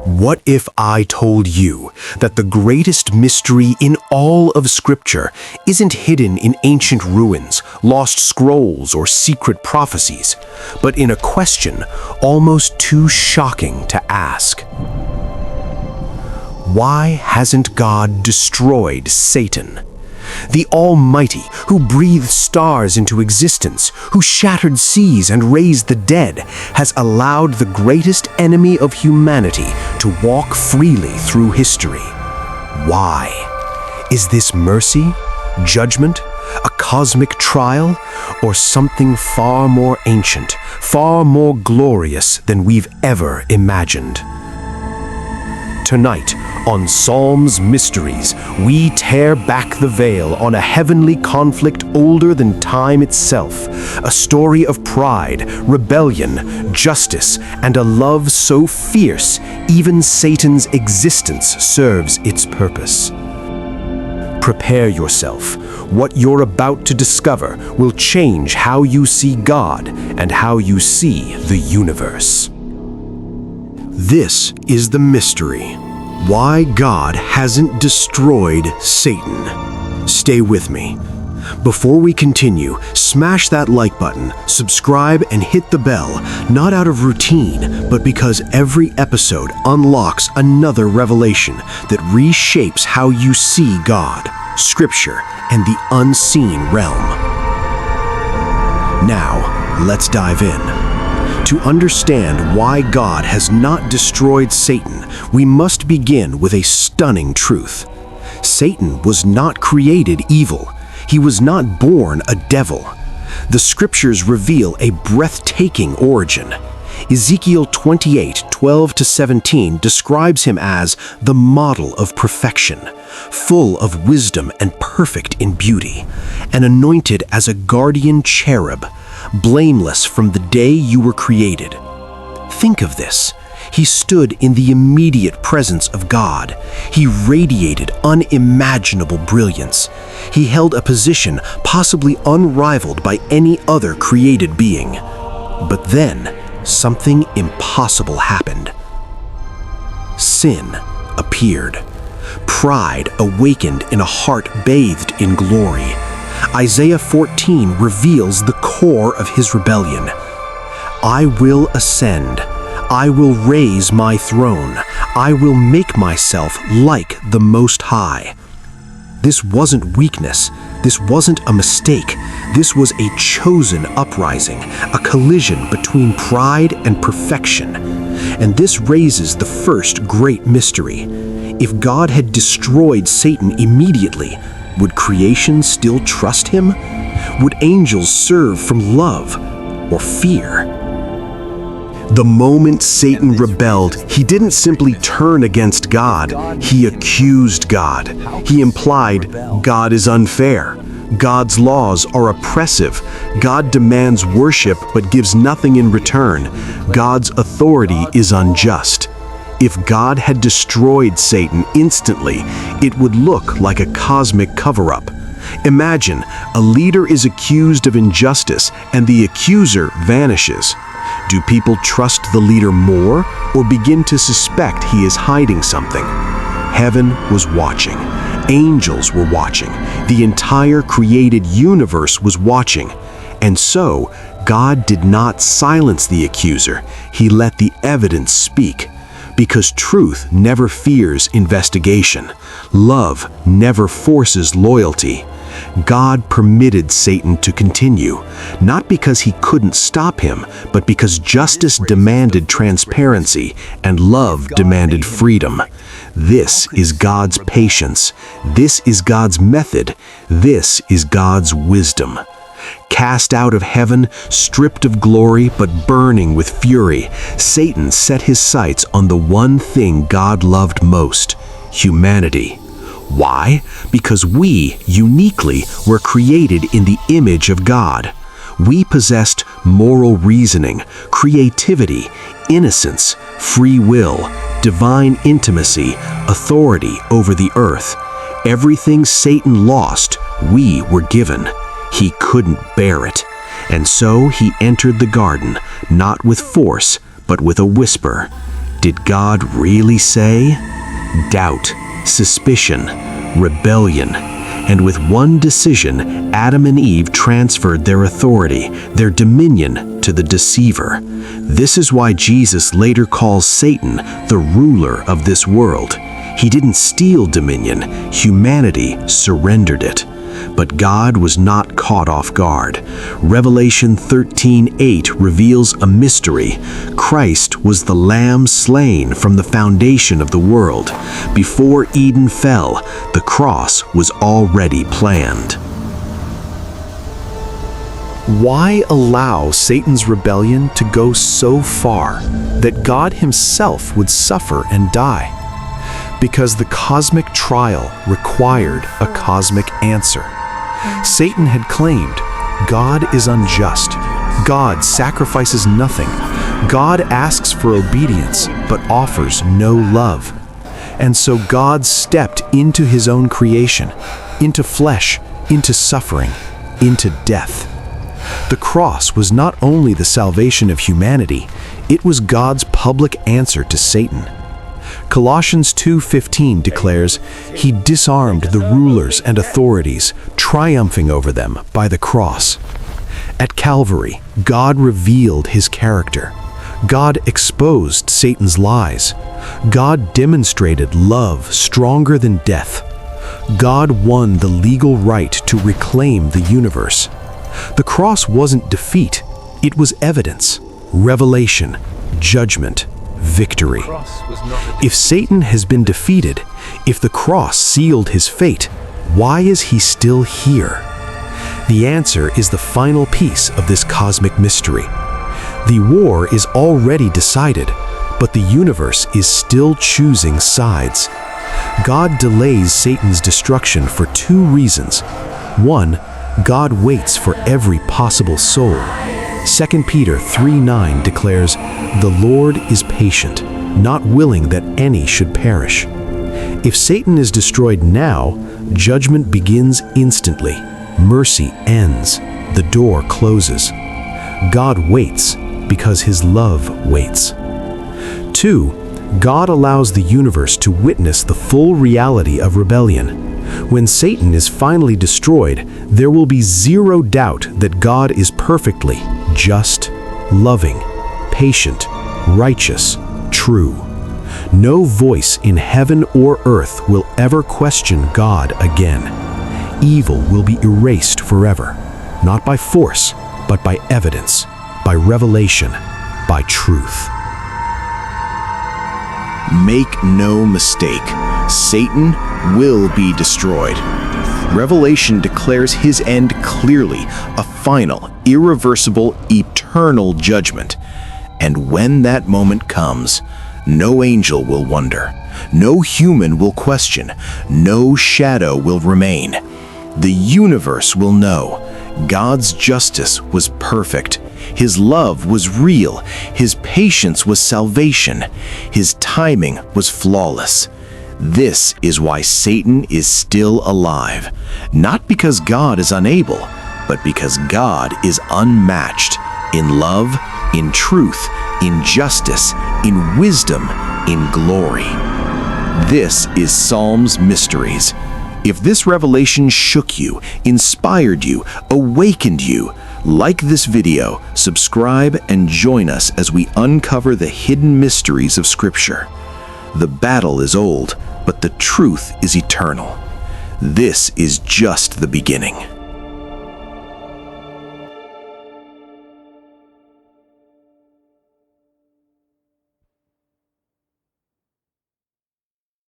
What if I told you that the greatest mystery in all of Scripture isn't hidden in ancient ruins, lost scrolls, or secret prophecies, but in a question almost too shocking to ask? Why hasn't God destroyed Satan? The Almighty, who breathed stars into existence, who shattered seas and raised the dead, has allowed the greatest enemy of humanity to walk freely through history. Why? Is this mercy, judgment, a cosmic trial, or something far more ancient, far more glorious than we've ever imagined? Tonight, on Psalm's Mysteries, we tear back the veil on a heavenly conflict older than time itself, a story of pride, rebellion, justice, and a love so fierce even Satan's existence serves its purpose. Prepare yourself. What you're about to discover will change how you see God and how you see the universe. This is the mystery. Why God hasn't destroyed Satan. Stay with me. Before we continue, smash that like button, subscribe, and hit the bell, not out of routine, but because every episode unlocks another revelation that reshapes how you see God, Scripture, and the unseen realm. Now, let's dive in. To understand why God has not destroyed Satan, we must begin with a stunning truth. Satan was not created evil. He was not born a devil. The Scriptures reveal a breathtaking origin. Ezekiel 28:12-17 describes him as the model of perfection, full of wisdom and perfect in beauty, and anointed as a guardian cherub, blameless from the day you were created. Think of this. He stood in the immediate presence of God. He radiated unimaginable brilliance. He held a position possibly unrivaled by any other created being. But then, something impossible happened. Sin appeared. Pride awakened in a heart bathed in glory. Isaiah 14 reveals the core of his rebellion. I will ascend. I will raise my throne. I will make myself like the Most High. This wasn't weakness. This wasn't a mistake. This was a chosen uprising, a collision between pride and perfection. And this raises the first great mystery. If God had destroyed Satan immediately, would creation still trust him? Would angels serve from love or fear? The moment Satan rebelled, he didn't simply turn against God, he accused God. He implied God is unfair. God's laws are oppressive. God demands worship but gives nothing in return. God's authority is unjust. If God had destroyed Satan instantly, it would look like a cosmic cover-up. Imagine, a leader is accused of injustice and the accuser vanishes. Do people trust the leader more or begin to suspect he is hiding something? Heaven was watching. Angels were watching. The entire created universe was watching. And so, God did not silence the accuser. He let the evidence speak. Because truth never fears investigation. Love never forces loyalty. God permitted Satan to continue, not because he couldn't stop him, but because justice demanded transparency and love demanded freedom. This is God's patience. This is God's method. This is God's wisdom. Cast out of heaven, stripped of glory, but burning with fury, Satan set his sights on the one thing God loved most: humanity. Why? Because we, uniquely, were created in the image of God. We possessed moral reasoning, creativity, innocence, free will, divine intimacy, authority over the earth. Everything Satan lost, we were given. He couldn't bear it. And so he entered the garden, not with force, but with a whisper. Did God really say? Doubt, suspicion, rebellion. And with one decision, Adam and Eve transferred their authority, their dominion, to the deceiver. This is why Jesus later calls Satan the ruler of this world. He didn't steal dominion, humanity surrendered it. But God was not caught off guard. Revelation 13:8 reveals a mystery. Christ was the Lamb slain from the foundation of the world. Before Eden fell, the cross was already planned. Why allow Satan's rebellion to go so far that God himself would suffer and die? Because the cosmic trial required a cosmic answer. Satan had claimed, God is unjust. God sacrifices nothing. God asks for obedience, but offers no love. And so God stepped into his own creation, into flesh, into suffering, into death. The cross was not only the salvation of humanity, it was God's public answer to Satan. Colossians 2:15 declares, He disarmed the rulers and authorities, triumphing over them by the cross. At Calvary, God revealed his character. God exposed Satan's lies. God demonstrated love stronger than death. God won the legal right to reclaim the universe. The cross wasn't defeat, it was evidence, revelation, judgment, victory. If Satan has been defeated, if the cross sealed his fate, why is he still here? The answer is the final piece of this cosmic mystery. The war is already decided, but the universe is still choosing sides. God delays Satan's destruction for two reasons. One, God waits for every possible soul. 2 Peter 3:9 declares, The Lord is patient, not willing that any should perish. If Satan is destroyed now, judgment begins instantly. Mercy ends. The door closes. God waits because his love waits. 2. God allows the universe to witness the full reality of rebellion. When Satan is finally destroyed, there will be zero doubt that God is perfectly just, loving, patient, righteous, true. No voice in heaven or earth will ever question God again. Evil will be erased forever, not by force, but by evidence, by revelation, by truth. Make no mistake, Satan will be destroyed. Revelation declares his end clearly, a final, irreversible, eternal judgment. And when that moment comes, no angel will wonder, no human will question, no shadow will remain. The universe will know God's justice was perfect. His love was real. His patience was salvation. His timing was flawless. This is why Satan is still alive. Not because God is unable, but because God is unmatched in love, in truth, in justice, in wisdom, in glory. This is Psalm's Mysteries. If this revelation shook you, inspired you, awakened you, like this video, subscribe, and join us as we uncover the hidden mysteries of Scripture. The battle is old, but the truth is eternal. This is just the beginning.